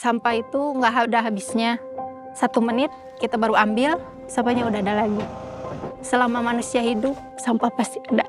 Sampah itu nggak ada habisnya. 1 menit kita baru ambil, sampahnya udah ada lagi. Selama manusia hidup, sampah pasti ada.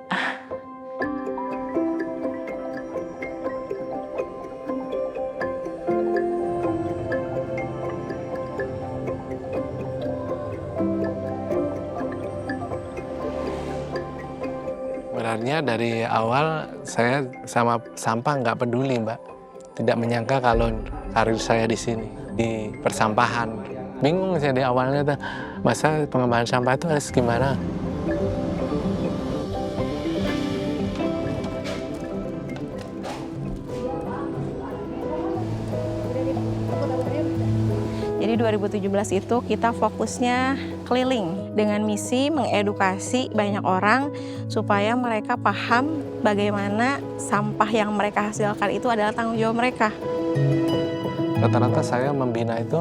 Sebenarnya dari awal saya sama sampah nggak peduli, Mbak. Tidak menyangka kalau karir saya di sini, di persampahan. Bingung saya di awalnya, masa pengembangan sampah itu harus gimana? Jadi 2017 itu kita fokusnya keliling dengan misi mengedukasi banyak orang supaya mereka paham bagaimana sampah yang mereka hasilkan itu adalah tanggung jawab mereka. Rata-rata saya membina itu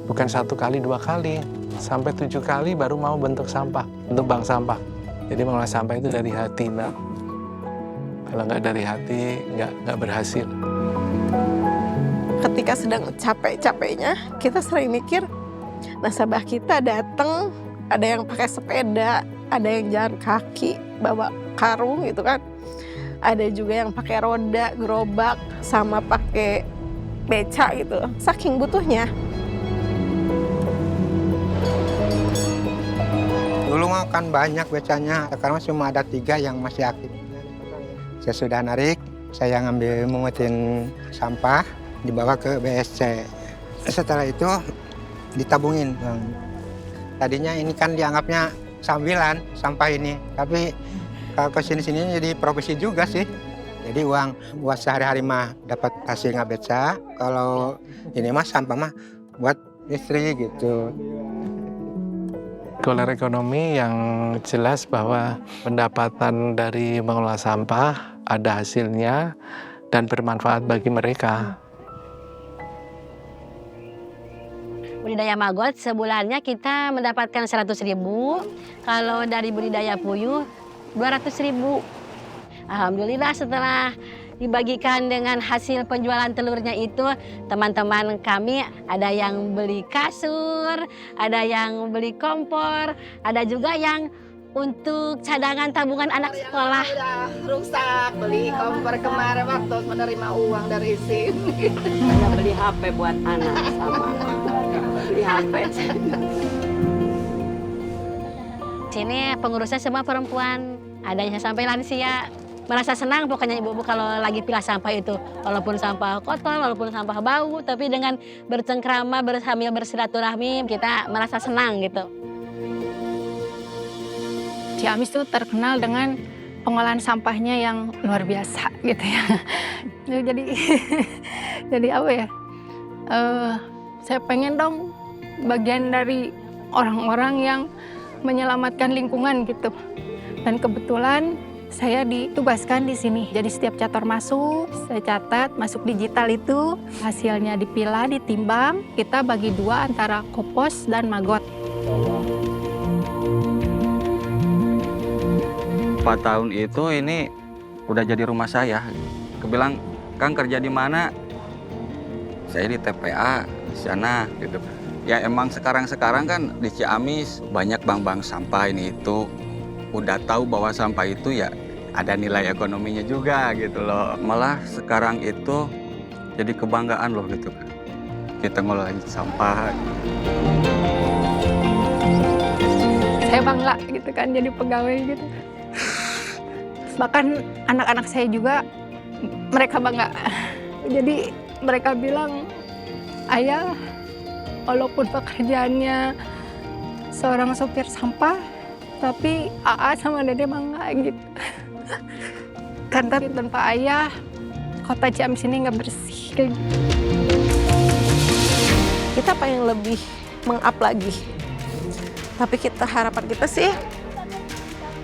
bukan 1 kali, 2 kali, sampai 7 kali baru mau bentuk sampah, bentuk bank sampah. Jadi mengolah sampah itu dari hati, Mbak. Kalau nggak dari hati, nggak berhasil. Ketika sedang capek-capeknya, kita sering mikir, nasabah kita datang, ada yang pakai sepeda, ada yang jalan kaki, bawa karung gitu kan. Ada juga yang pakai roda, gerobak, sama pakai beca gitu. Saking butuhnya. Dulu mah kan banyak becanya, sekarang cuma ada 3 yang masih aktif. Saya sudah narik, saya ngambil mengutin sampah, dibawa ke BSC. Setelah itu ditabungin. Tadinya ini kan dianggapnya sambilan sampah ini, tapi kalau kesini-sini jadi profesi juga sih. Jadi uang buat sehari-hari mah dapat hasil ngabeca, kalau ini mah sampah mah buat istri gitu. Kuliah ekonomi yang jelas bahwa pendapatan dari mengolah sampah ada hasilnya dan bermanfaat bagi mereka. Budidaya maggot sebulannya kita mendapatkan 100.000, kalau dari budidaya puyuh 200.000. Alhamdulillah setelah dibagikan dengan hasil penjualan telurnya itu, teman-teman kami ada yang beli kasur, ada yang beli kompor, ada juga yang untuk cadangan tabungan anak sekolah. Udah rusak, beli kompor kemarin waktu menerima uang dari SIM. Saya beli HP buat anak sama beli HP. Sini pengurusnya semua perempuan, ada yang sampai lansia. Merasa senang pokoknya ibu-ibu kalau lagi pilah sampah itu. Walaupun sampah kotor, walaupun sampah bau, tapi dengan bercengkrama, sambil bersilaturahmi, kita merasa senang gitu. Ciamis itu terkenal dengan pengolahan sampahnya yang luar biasa gitu ya. Jadi apa ya? Saya pengen dong bagian dari orang-orang yang menyelamatkan lingkungan gitu. Dan kebetulan saya ditugaskan di sini. Jadi setiap cator masuk, saya catat, masuk digital itu, hasilnya dipilah, ditimbang, kita bagi 2 antara kompos dan maggot. 4 tahun itu ini udah jadi rumah saya. Kebilang, Kang kerja di mana? Saya di TPA di sana gitu. Ya emang sekarang kan di Ciamis banyak bank-bank sampah ini itu. Udah tahu bahwa sampah itu ya ada nilai ekonominya juga gitu loh. Malah sekarang itu jadi kebanggaan loh gitu kan. Kita ngolahin sampah. Saya bangga gitu kan jadi pegawai gitu. Bahkan anak-anak saya juga mereka bangga. Jadi mereka bilang, ayah walaupun pekerjaannya seorang sopir sampah, tapi AA sama Dede bangga gitu. Karena tanpa ayah, kota Ciamis ini nggak bersih kayak gitu. Kita pengen lebih meng-up lagi. Tapi harapan kita sih,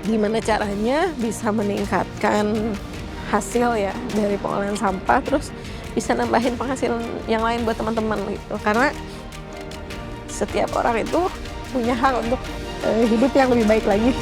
gimana caranya bisa meningkatkan hasil ya dari pengolahan sampah, terus bisa nambahin penghasilan yang lain buat teman-teman gitu. Karena setiap orang itu punya hak untuk hidup yang lebih baik lagi.